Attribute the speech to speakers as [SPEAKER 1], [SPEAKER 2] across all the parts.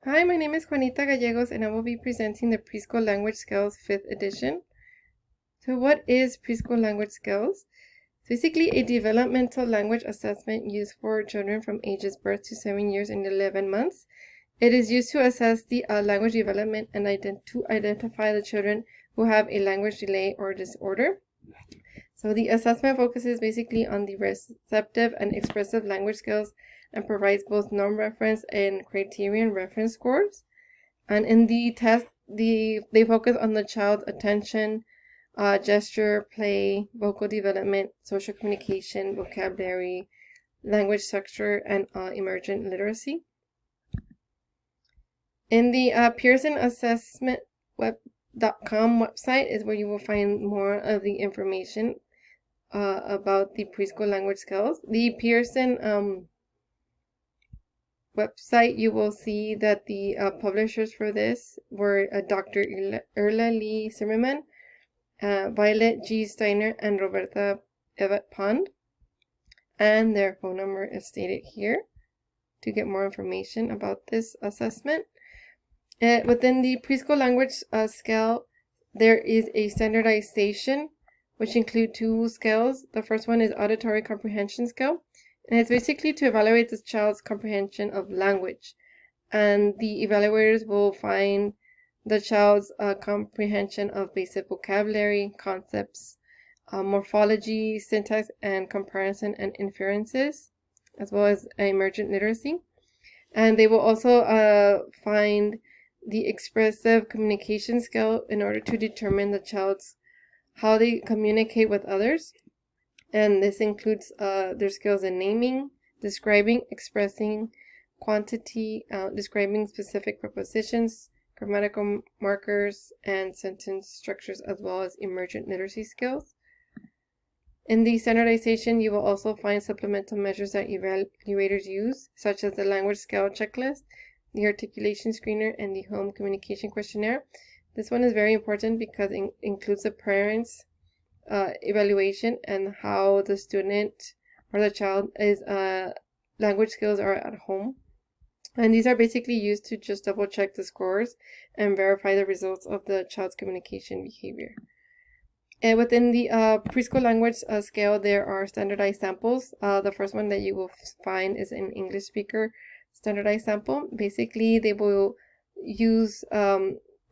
[SPEAKER 1] Hi, my name is Juanita Gallegos and I will be presenting the Preschool Language Skills 5th edition. So what is Preschool Language Skills? It's basically a developmental language assessment used for children from ages birth to 7 years and 11 months. It is used to assess the language development and to identify the children who have a language delay or disorder. So the assessment focuses basically on the receptive and expressive language skills and provides both norm-reference and criterion reference scores. And in the test, they focus on the child's attention, gesture, play, vocal development, social communication, vocabulary, language structure, and emergent literacy. In the Pearson Assessment web.com website is where you will find more of the information about the preschool language skills. The Pearson website, you will see that the publishers for this were Dr. Erla Lee Zimmerman, Violet G. Steiner, and Roberta Evet Pond. And their phone number is stated here to get more information about this assessment. Within the preschool language scale, there is a standardization, which include two scales. The first one is auditory comprehension scale, and it's basically to evaluate the child's comprehension of language. And the evaluators will find the child's comprehension of basic vocabulary, concepts, morphology, syntax, and comparison and inferences, as well as emergent literacy. And they will also find the expressive communication skill in order to determine the child's how they communicate with others. And this includes their skills in naming, describing, expressing quantity, describing specific prepositions, grammatical markers, and sentence structures, as well as emergent literacy skills. In the standardization, you will also find supplemental measures that evaluators use, such as the language scale checklist, the articulation screener, and the home communication questionnaire. This one is very important because it includes the parents' evaluation and how the student or the child is language skills are at home. And these are basically used to just double check the scores and verify the results of the child's communication behavior. And within the preschool language scale, there are standardized samples. The first one that you will find is an English speaker standardized sample. Basically, they will use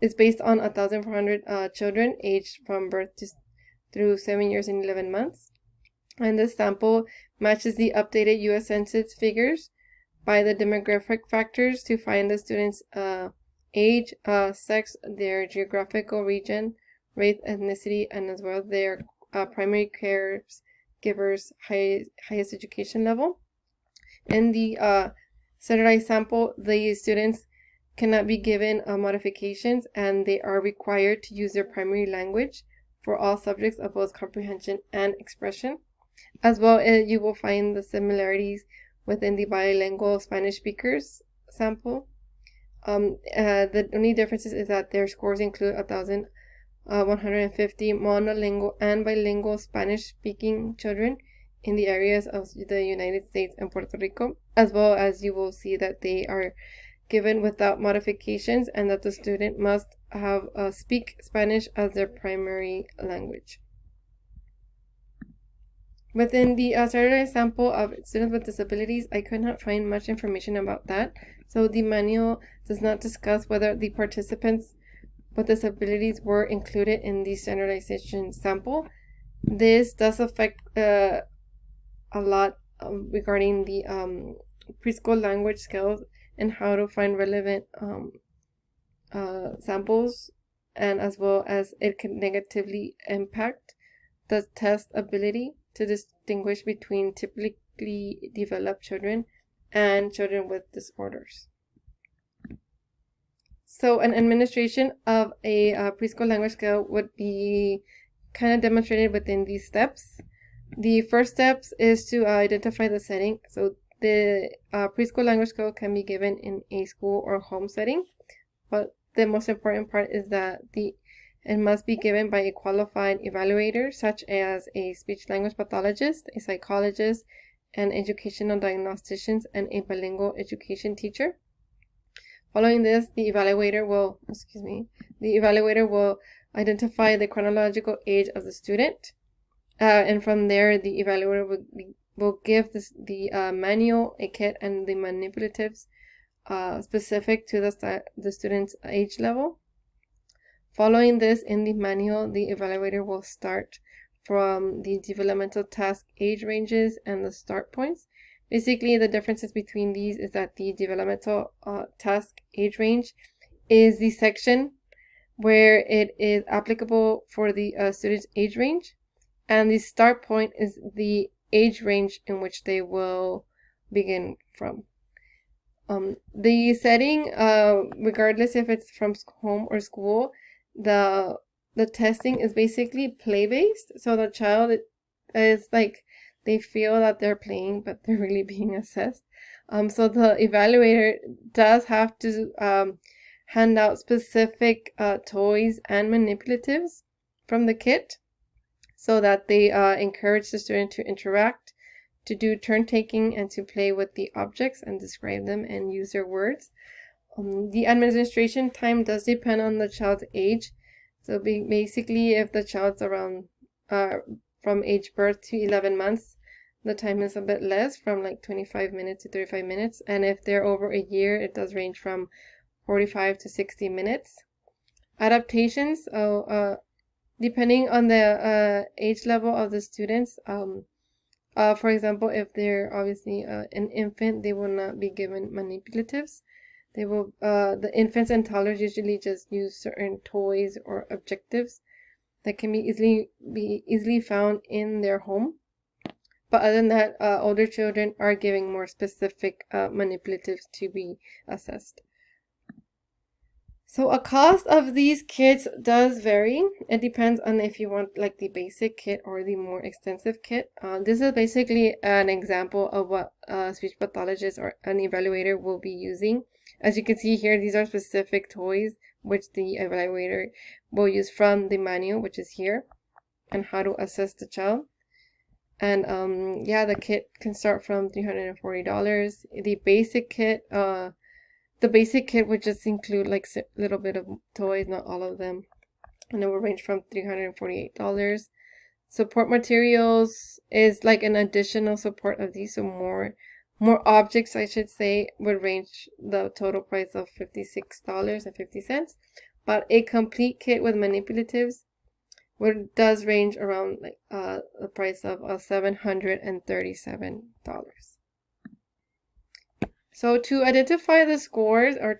[SPEAKER 1] it's based on 1,400 children aged from birth through 7 years and 11 months. And this sample matches the updated U.S. Census figures by the demographic factors to find the students' age, sex, their geographical region, race, ethnicity, and as well as their primary caregivers' highest education level. In the standardized sample, the students cannot be given modifications, and they are required to use their primary language for all subjects of both comprehension and expression. As well, you will find the similarities within the bilingual Spanish speakers sample. The only differences is that their scores include 1,150 monolingual and bilingual Spanish-speaking children in the areas of the United States and Puerto Rico, as well as you will see that they are given without modifications and that the student must have speak Spanish as their primary language. Within the standardized sample of students with disabilities, I could not find much information about that. So the manual does not discuss whether the participants with disabilities were included in the standardization sample. This does affect a lot regarding the preschool language skills and how to find relevant samples, and as well as it can negatively impact the test ability to distinguish between typically developed children and children with disorders. So an administration of a preschool language skill would be kind of demonstrated within these steps. The first steps is to identify the setting. So the preschool language skill can be given in a school or home setting, but the most important part is that it must be given by a qualified evaluator, such as a speech-language pathologist, a psychologist, an educational diagnostician, and a bilingual education teacher. Following this, the evaluator will identify the chronological age of the student. And from there, the evaluator will give the manual, a kit, and the manipulatives specific to the student's age level. Following this, in the manual, the evaluator will start from the developmental task age ranges and the start points. Basically, the differences between these is that the developmental task age range is the section where it is applicable for the student's age range, and the start point is the age range in which they will begin from. The setting, regardless if it's from home or school, the testing is basically play-based. So the child is like, they feel that they're playing, but they're really being assessed. So the evaluator does have to hand out specific toys and manipulatives from the kit so that they encourage the student to interact, to do turn taking, and to play with the objects and describe them and use their words. The administration time does depend on the child's age. So basically, if the child's around from age birth to 11 months, the time is a bit less, from like 25 minutes to 35 minutes. And if they're over a year, it does range from 45 to 60 minutes. Adaptations, depending on the age level of the students. For example, if they're obviously an infant, they will not be given manipulatives. They will, the infants and toddlers usually just use certain toys or objectives that can be easily found in their home. But other than that, older children are giving more specific manipulatives to be assessed. So a cost of these kits does vary. It depends on if you want like the basic kit or the more extensive kit. This is basically an example of what a speech pathologist or an evaluator will be using. As you can see here, these are specific toys which the evaluator will use from the manual, which is here, and how to assess the child. And yeah, the kit can start from $340. The basic kit, would just include like a little bit of toys, not all of them, and it will range from $348. Support materials is like an additional support of these, so more objects, I should say, would range the total price of $56.50. But a complete kit with manipulatives does range around like the price of $737. So to identify the scores, or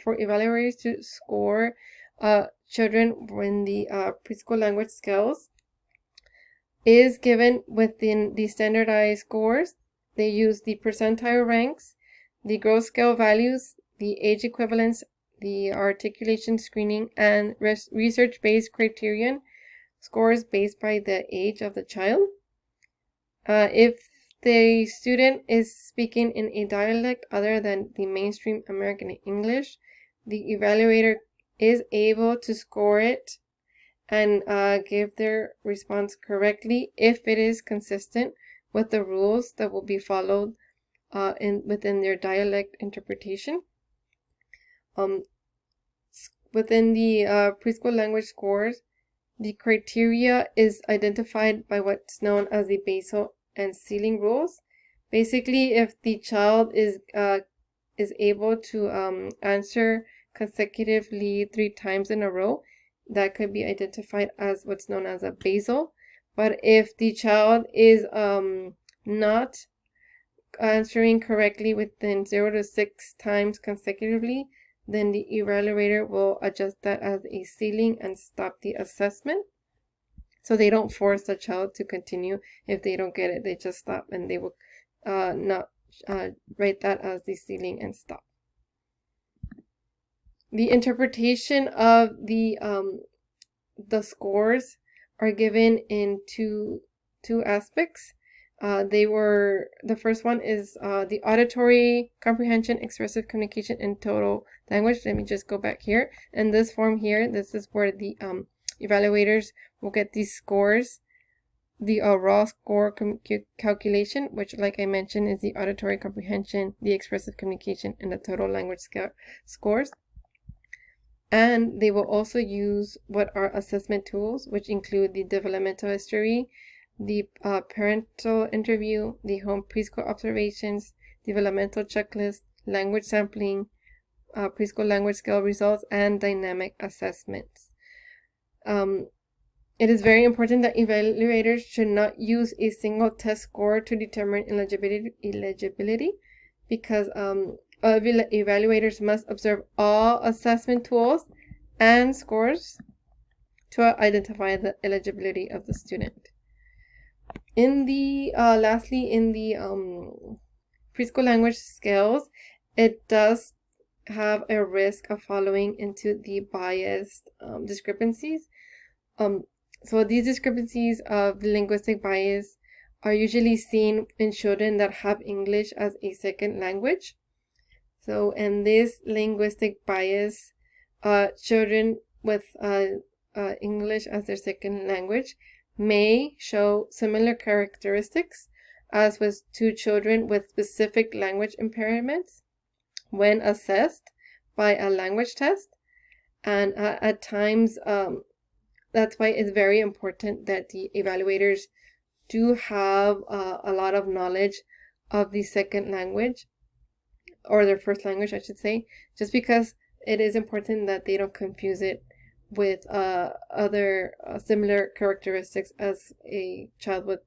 [SPEAKER 1] for evaluators to score children in the preschool language skills, is given within the standardized scores. They use the percentile ranks, the growth scale values, the age equivalence, the articulation screening, and research-based criterion scores based by the age of the child. If the student is speaking in a dialect other than the mainstream American English, the evaluator is able to score it and give their response correctly if it is consistent with the rules that will be followed within their dialect interpretation. Within the preschool language scores, the criteria is identified by what's known as the basal and ceiling rules. Basically, if the child is able to answer consecutively 3 times in a row, that could be identified as what's known as a basal. But if the child is not answering correctly within 0 to 6 times consecutively, then the evaluator will adjust that as a ceiling and stop the assessment. So they don't force the child to continue. If they don't get it, they just stop, and they will not write that as the ceiling and stop. The interpretation of the scores are given in two aspects. The first one is the auditory comprehension, expressive communication, and total language. Let me just go back here. And this form here, this is where the evaluators will get these scores the raw score calculation, which, like I mentioned, is the auditory comprehension, the expressive communication, and the total language scores. And they will also use what are assessment tools, which include the developmental history, the parental interview, the home preschool observations, developmental checklist, language sampling, preschool language scale results, and dynamic assessments. It is very important that evaluators should not use a single test score to determine eligibility because evaluators must observe all assessment tools and scores to identify the eligibility of the student. In the lastly, in the preschool language scales, it does have a risk of falling into the biased discrepancies. So these discrepancies of the linguistic bias are usually seen in children that have English as a second language. So in this linguistic bias, children with English as their second language may show similar characteristics as with two children with specific language impairments when assessed by a language test. And at times, that's why it's very important that the evaluators do have a lot of knowledge of the second language, or their first language, I should say, just because it is important that they don't confuse it with other similar characteristics as a child with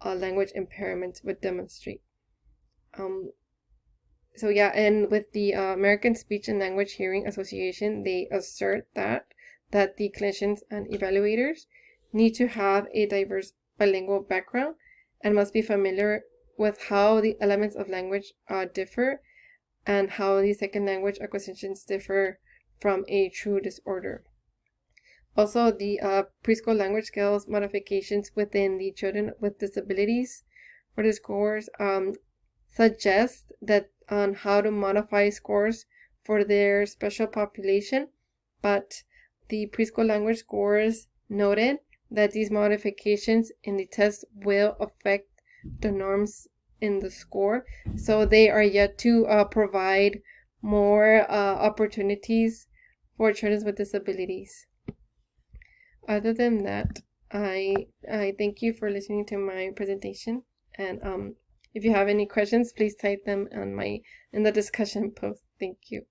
[SPEAKER 1] language impairment would demonstrate. So yeah, and with the American Speech and Language Hearing Association, they assert that the clinicians and evaluators need to have a diverse bilingual background and must be familiar with how the elements of language differ and how the second language acquisitions differ from a true disorder. Also, the preschool language scales modifications within the children with disabilities for the scores suggest that on how to modify scores for their special population, but the preschool language scores noted that these modifications in the test will affect the norms in the score, so they are yet to provide more opportunities for children with disabilities. Other than that, I thank you for listening to my presentation, and if you have any questions, please type them in the discussion post. Thank you.